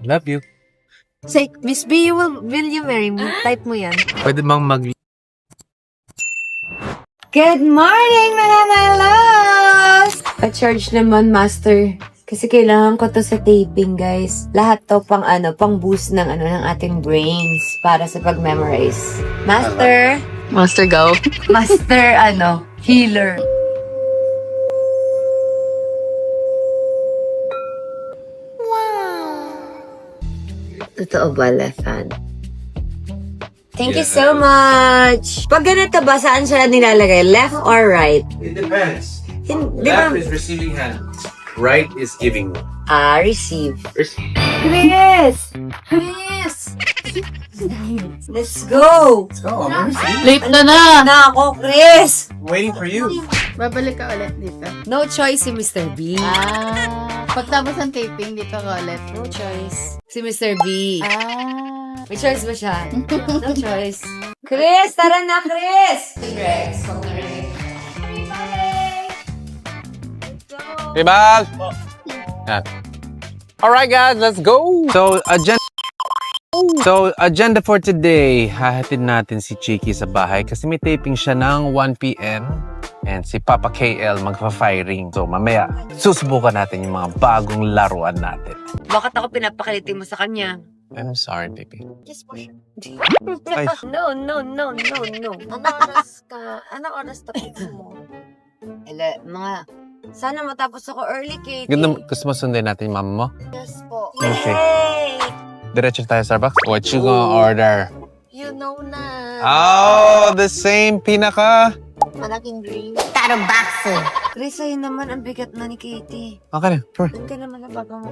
Love you. Say, Miss B, will you marry me? Type mo yan. Pwede bang Good morning, mga my loves! Pa-charge naman, master. Kasi kailangan ko to sa taping, guys. Lahat to pang boost ng ng ating brains para sa pag-memorize. Master, Master Go. master, healer. Totoo ba, Lefan? Thank you so much! Pag ganito ba, saan siya nilalagay? Left or right? It depends. Di ba? Left is receiving hand. Right is giving. Receive. Receive. Chris! Chris! Let's go! Let's go. I'm ready. Late na! Na ako, Chris! Waiting for you. Babalik ka ulit dito. No choice si Mr. B. Pagtapos ng taping, dito ka ulit. No choice. Si Mr. B. May choice ba siya? No choice. Chris! Tara na, Chris! Rex, pag narinig. Hey, Bal! Yan. Alright, guys, let's go! So, agenda for today, hahatid natin si Chiki sa bahay kasi may taping siya ng 1 p.m. And si Papa KL magpa-firing. So, mamaya, susubukan natin yung mga bagong laruan natin. Bakit ako pinapakalitin mo sa kanya? I'm sorry, baby. Just push. Ay. No. Anong oras tapos mo? Sana matapos ako early, Katie. Gusto mo sundin natin yung mama mo? Yes po. Okay. Yay! Diretso tayo sa Starbucks? What you gonna order? You know na. Oh, the same pinaka. Malaking dream. Tarong boxer. Chris, ayun naman ang bigat na ni Katie. Okay na, sure. Doon ka naman na bago mo.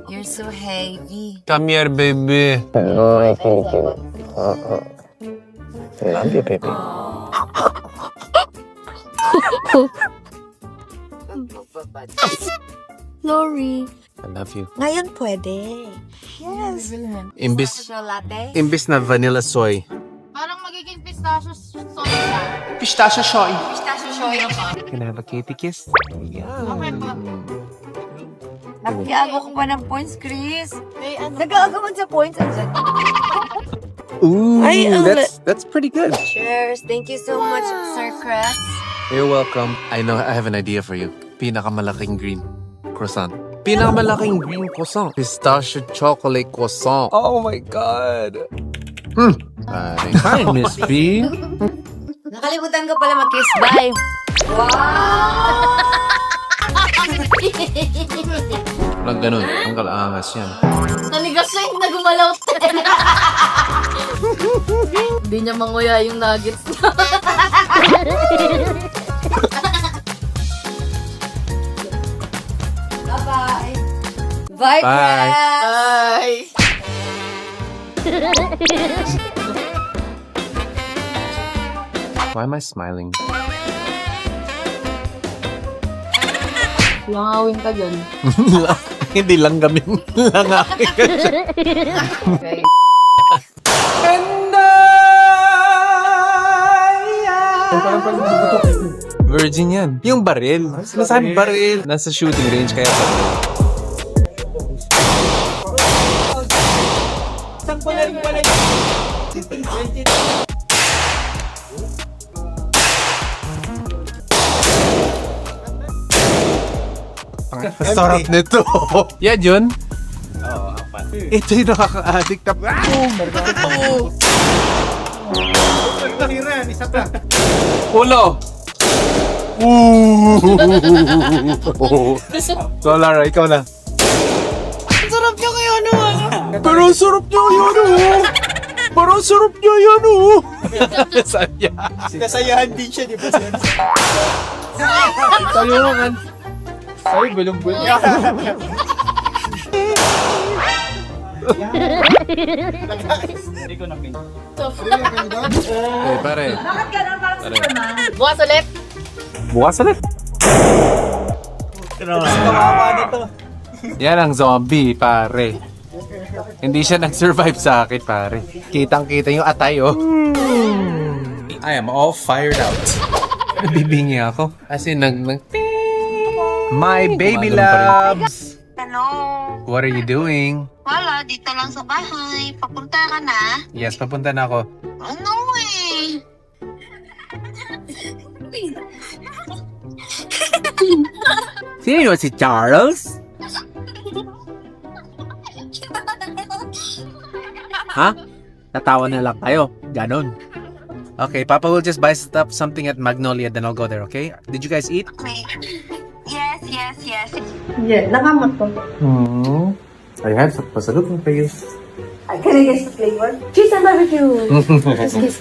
You're so heavy. Come here, baby. Love you, baby. Lori. I love you. Ngayon pwede. Yes. Imbis Latte? na vanilla soy. Parang magiging pistachio soy siya. Pistachio soy. Pistachio soy. Can I have a kitty kiss? Yeah. Okay pa. Nagagawa ko pa ng points, Chris. May Nagagawan sa points. Ooh, Ay, ang that's pretty good. Cheers. Thank you so much, Sir Chris. You're welcome. I know, I have an idea for you. Pinakamalaking green croissant. Pinakamalaking green croissant. Pistachio chocolate croissant. Oh my God. Hi, Miss B. Nakalimutan ko pala mag-kiss. Bye. Walang ganun. Ang kalaangas yan. Nanigas na yung nagumalaw. Hindi niya manguya yung nuggets. Bye-bye. Bye, Bye. Chris. Why am I smiling? Langawin ka dyan. Hindi lang gamin. Langawin ka siya. Virgin yan. Yung baril. Sinasabi baril. Nasa shooting range kaya baril. Ang sarap nito. Yan yun? Oo, apat. Ito yung nakaka-addict na. Ulo! So, Lara, ikaw na. Ang sarap niya kaya Pero ang sarap niya yan, Parang ang sarap niya yan, Saya. Kasayahan din siya, di ba? Talungan. Ay, bulong-bulong. Hindi ko na-pin. Hey, pare. Bakit ganun parang Superman? Bukas ulit. Bukas ulit. Kawawa na to. Yan ang zombie, pare. Hindi siya nag-survive sa akin, pare. Kitang-kita yung atay, I am all fired out. Bibingi ako. As in, My baby loves! Hello. What are you doing? Wala, dito lang sa bahay. Papunta ka na? Yes, papunta na ako. Ano eh? Sino si Charles? Ha? Natawa na lang kayo. Ganon. Okay, Papa will just buy something at Magnolia, then I'll go there, okay? Did you guys eat? Yes. Yeah, nakamot ko. I had some pasalubong for you. Can I guess the flavor? Cheese and barbecue.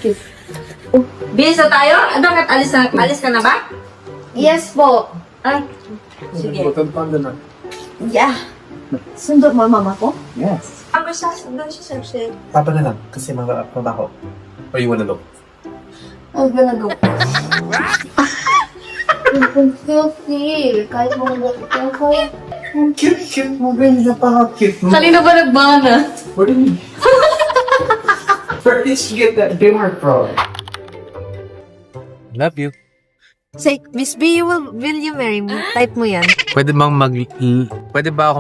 Kiss. Bisa tayo? Bakit alis ka na ba? Yes po. Ay, sige. na. Yeah. Sundot mo mama ko? Yes. Ang siya sa Papa na lang, kasi mabaho. Or you wanna look? I'm gonna go. I'm still feel. Kahit mo Ang cute mo, Ben. Napaka-cute mo. Kanina ba nagbana? What do you mean? Where did you get that dimmer from? Love you. Say, Miss B, will you marry me? Type mo yan. Pwede ba ako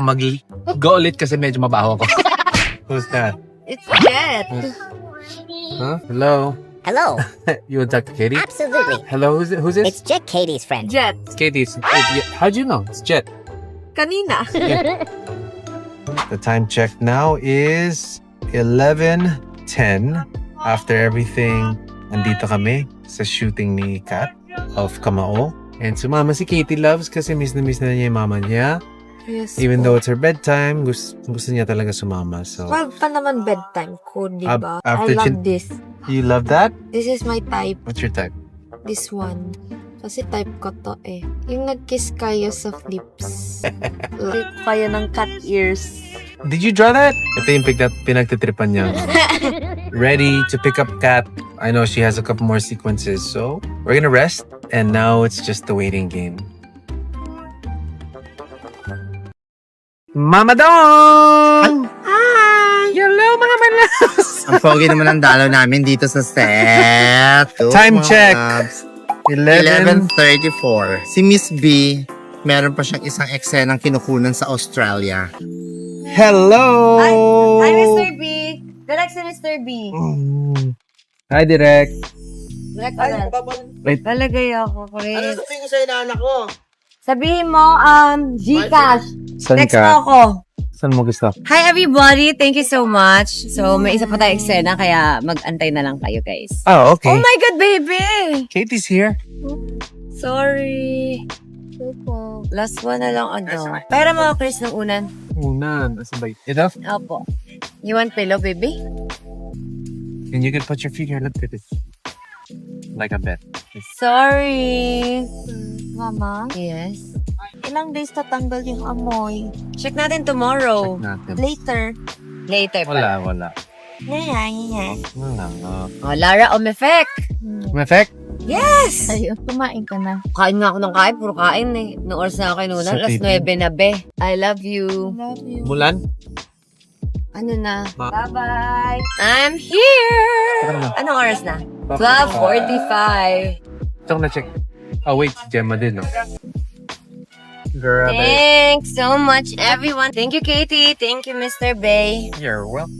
go ulit kasi medyo mabaho ako? Who's that? It's Jet. Huh? Hello? Hello. You want to talk to Katie? Absolutely. Hello, who's this? It's Jet Katie's friend. Jet. It's Katie. How'd you know? It's Jet. Kanina. The time check now is 11:10. After everything, nandito kami sa shooting ni Kat of Kamao. And sumama si Katie Loves kasi miss na niya yung mama niya. Yes. Even though it's her bedtime, gusto niya talaga sumama. So, Wag pa naman bedtime ko, di ba? After I love this. you love that? This is my type. What's your type? This one. Kasi type ko to eh. Yung nag-kiss kayo sa flips. Like kayo ng cat ears. Did you draw that? Ito yung pinagtitripan niya. Ready to pick up Kat. I know she has a couple more sequences, so we're gonna rest. And now it's just the waiting game. Mama Dong! Hi! Hello, mga malas! Ang pogi naman ang dalaw namin dito sa set. Time Mga check. labs. 11. 11:34. Si Miss B, meron pa siyang isang eksenang kinukunan sa Australia. Hello! Hi, Mr. B. Direct si Mr. B. Hi, Direk. Direct ulit. Talagay ako, Chris. sabihin ko sa inaanak ko? Sabihin mo, Gcash. Saan Text mo ka? ako. Saan mo gusto? Hi everybody, thank you so much. So, may isa pa tayong eksena, kaya mag-antay na lang kayo, guys. Oh, okay. Oh my God, baby! Katie's here. Sorry. Last one na lang, ano. Pera mo, Chris, ng unan. Unan. Ito? Opo. You want pillow, baby? And you can put your feet here. Look at this. Like a bed. Sorry. Mama, Yes. ilang days tatanggal yung amoy? Check natin tomorrow. Natin. Later. Later pa. Wala. Ngayon. Wala nga. Oh, Lara Omefek. May effect? Yes! Ayun, kumain ka na. Kain nga ako ng kain. Puro kain eh. Noong oras na ako kinunan. Sa Alas TV. 9 na be. I love you. Love you. Mulan? Ano na? Ma- Bye-bye. I'm here! Tara na. Anong oras na? 12:45. Check na check. Oh, wait. Si Gemma din, no? Grabe. Thanks so much, everyone. Thank you, Katie. Thank you, Mr. Bay. You're welcome.